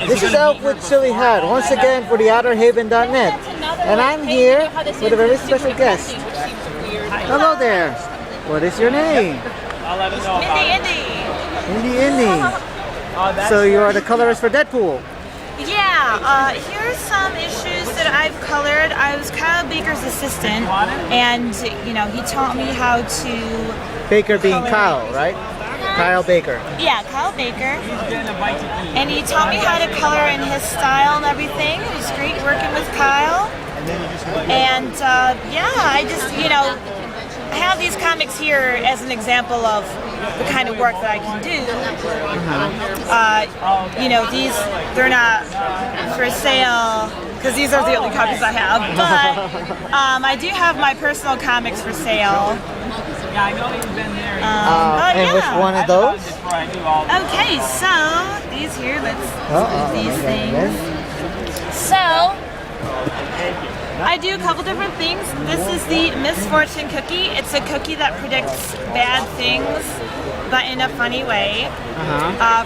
This is Elf with Silly Hat, once again for the OtterHaven.net. And I'm here with a very special guest. Hello there. What is your name? Mindy Indy. Mindy Indy. So you are the colorist for Deadpool. Yeah, here's some issues that I've colored. I was Kyle Baker's assistant, and he taught me how to... Baker being Kyle, right? Kyle Baker. Yeah, Kyle Baker. And he taught me how to color in his style and everything. It was great working with Kyle. And yeah, I just, I have these comics here as an example of the kind of work that I can do. These, they're not for sale, because these are the only copies I have. But I do have my personal comics for sale. Yeah, I know you've been there. And which one of those? Okay, so these here, let's do these things. So, I do a couple different things. This is the Misfortune Cookie. It's a cookie that predicts bad things, but in a funny way.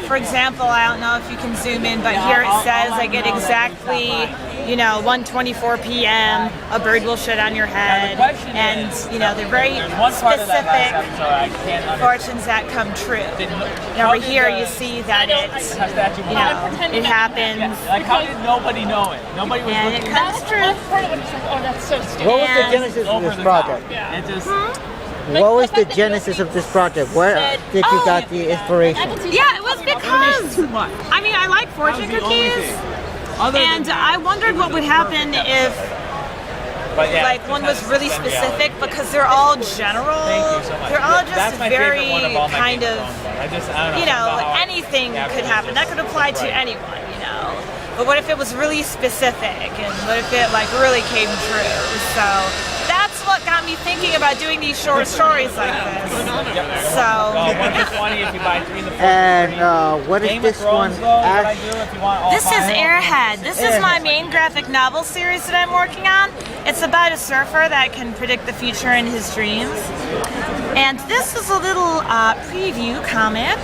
For example, I don't know if you can zoom in, but here it says I get exactly, 1:24 p.m. a bird will shit on your head, and they're very specific fortunes that come true. And over here you see that it happens. Like, how did nobody know it? Nobody was and it comes true. Oh, that's so stupid. What was the genesis of this project? It just... What was the genesis of this project? Where did you got the inspiration? Yeah, it was because, I like fortune cookies, and I wondered what would happen if one was really specific, because they're all general. They're all just very kind of, anything could happen. That could apply to anyone, But what if it was really specific, and what if it really came true? So that's what got me thinking about doing these short stories like this. So. 120 if you buy 3 in the And what is this one? This is Airhead. This is my main graphic novel series that I'm working on. It's about a surfer that can predict the future in his dreams. And this is a little preview comic.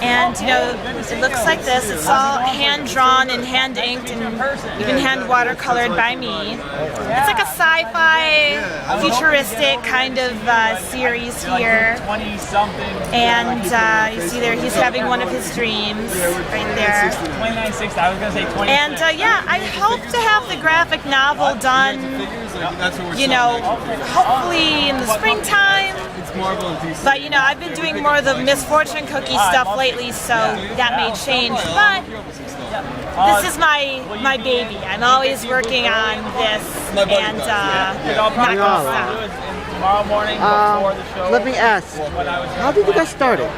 And it looks like this. It's all hand drawn and hand inked and even hand watercolored by me. It's like a sci-fi, futuristic kind of series here. And you see there, he's having one of his dreams right there. 29.6. I was gonna say 20. And yeah, I hope to have the graphic novel done, hopefully in the springtime. But I've been doing more of the Misfortune Cookie stuff lately, so that may change. But this is my baby. I'm always working on this, and not gonna stop. Tomorrow morning before the show. Let me ask, how did you guys start it?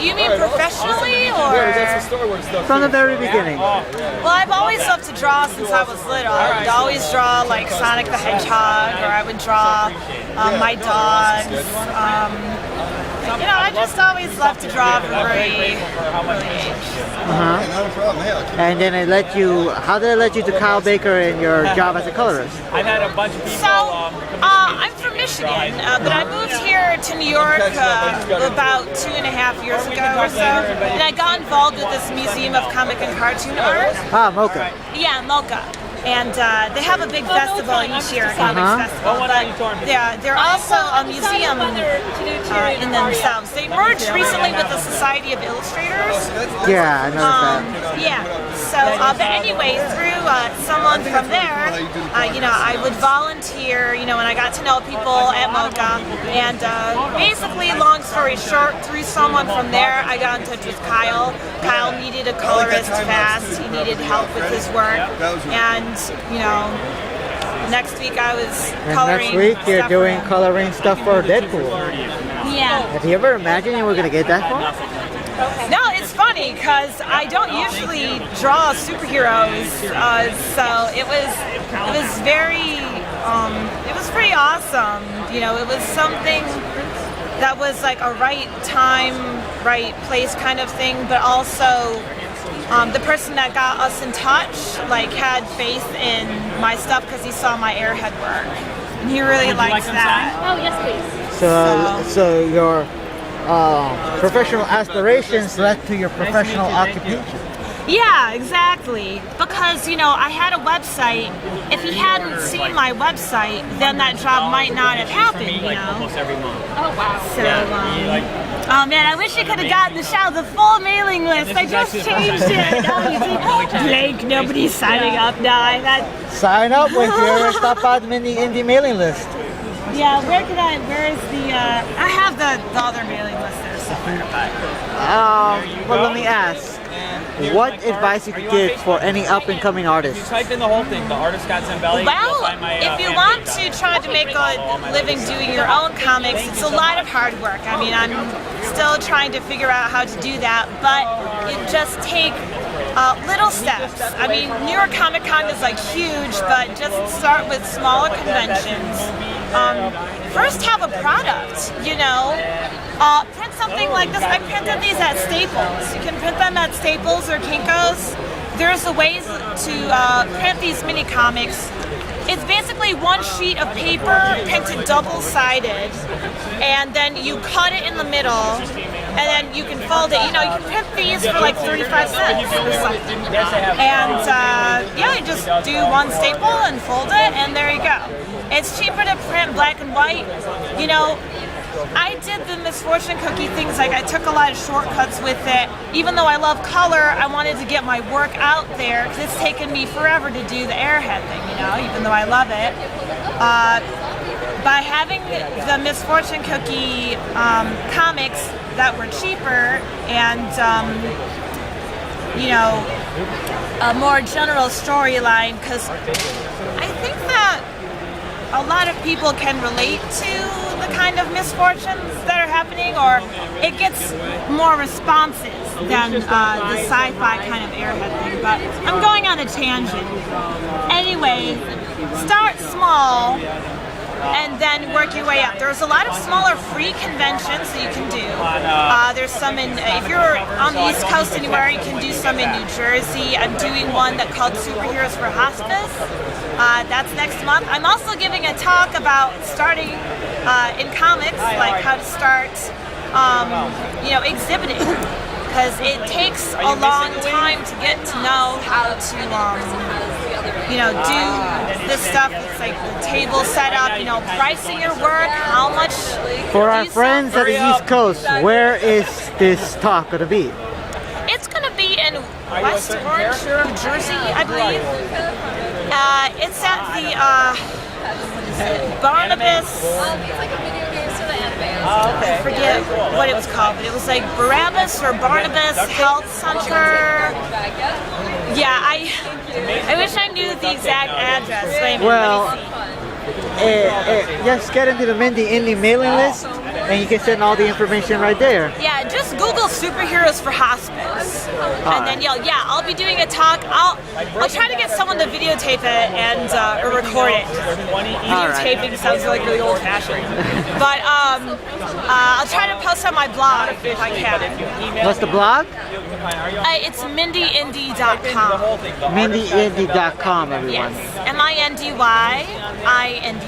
You mean professionally, or? From the very beginning. Well, I've always loved to draw since I was little. I would always draw like Sonic the Hedgehog, or I would draw my dogs. I just always loved to draw from early age. And then how did it let you to Kyle Baker in your job as a colorist? I've had a bunch of people. So, I'm from Michigan, but I moved here to New York about 2.5 years ago or so, and I got involved with this Museum of Comic and Cartoon Art. MoCCA. Yeah, MoCCA. And they have a big festival each year, a comics festival. But they're also a museum in themselves. They merged recently with the Society of Illustrators. Yeah, I know that. Yeah. So, but anyway, through someone from there, I would volunteer. When I got to know people at MoCCA, and basically, long story short, through someone from there, I got in touch with Kyle. Kyle needed a colorist fast. He needed help with his work, and next week I was coloring. And next week you're doing coloring stuff for Deadpool. Yeah. Have you ever imagined you were going to get that far? No, it's funny because I don't usually draw superheroes, so it was very, it was pretty awesome. It was something that was like a right time, right place kind of thing, but also the person that got us in touch had faith in my stuff because he saw my Airhead work, and he really likes that. Oh, yes, please. So your professional aspirations led to your professional occupation. Yeah, exactly. Because, you know, I had a website. If he hadn't seen my website, then that job might not have happened, you know? Almost every month. Oh, wow. So, oh man, I wish you could have gotten the full mailing list. I just changed it. Oh, you see, blank, nobody's signing up now. Sign up with your Stop by the Mindy Indy mailing list. Yeah, where is the, I have the other mailing list there somewhere, but. Well, let me ask. What advice you could give for any up-and-coming artists? You type in the whole thing, the Artist Got Zambelli. Well, if you want to try to make a living doing your own comics, it's a lot of hard work. I mean, I'm still trying to figure out how to do that, but you just take little steps. I mean, New York Comic Con is like huge, but just start with smaller conventions. First have a product, you know. Print something like this. I printed these at Staples. You can print them at Staples or Kinko's. There's a ways to print these mini comics. It's basically one sheet of paper printed double-sided, and then you cut it in the middle, and then you can fold it. You know, you can print these for like 35 cents or something. And yeah, you just do one staple and fold it, and there you go. It's cheaper to print black and white. You know, I did the Misfortune Cookie things, like I took a lot of shortcuts with it. Even though I love color, I wanted to get my work out there, because it's taken me forever to do the airhead thing, you know, even though I love it. By having the Misfortune Cookie comics that were cheaper and, you know, a more general storyline, because I think that a lot of people can relate to the kind of misfortunes that are happening, or it gets more responses than the sci-fi kind of airhead thing. But I'm going on a tangent. Anyway, start small and then work your way up. There's a lot of smaller free conventions that you can do. There's some in, if you're on the East Coast anywhere, you can do some in New Jersey. I'm doing one that called Superheroes for Hospice. That's next month. I'm also giving a talk about starting in comics, like how to start, you know, exhibiting. Because it takes a long time to get to know how to, you know, do this stuff. It's like the table setup, you know, pricing your work, how much. For our friends at the East Coast, where is this talk going to be? It's going to be in West Orange, New Jersey, I believe. It's at the Barnabas. I forget what it was called, but it was like Barabbas or Barnabas Health Center. Yeah, I wish I knew the exact address. Wait a minute, well, just get into the Mindy Indy mailing list, and you can send all the information right there. Yeah, just Google Superheroes for Hospice, and then I'll be doing a talk. I'll try to get someone to videotape it and or record it. Videotaping sounds like really old-fashioned, but I'll try to post on my blog if I can. What's the blog? It's MindyIndy.com. MindyIndy.com, everyone. Yes, MindyIndy.com.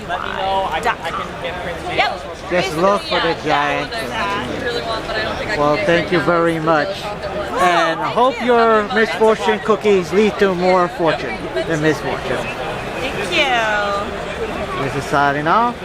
Yep. Just look for the giant. Well, thank you very much. And I hope your misfortune cookies lead to more fortune than misfortune. Thank you. This is signing off.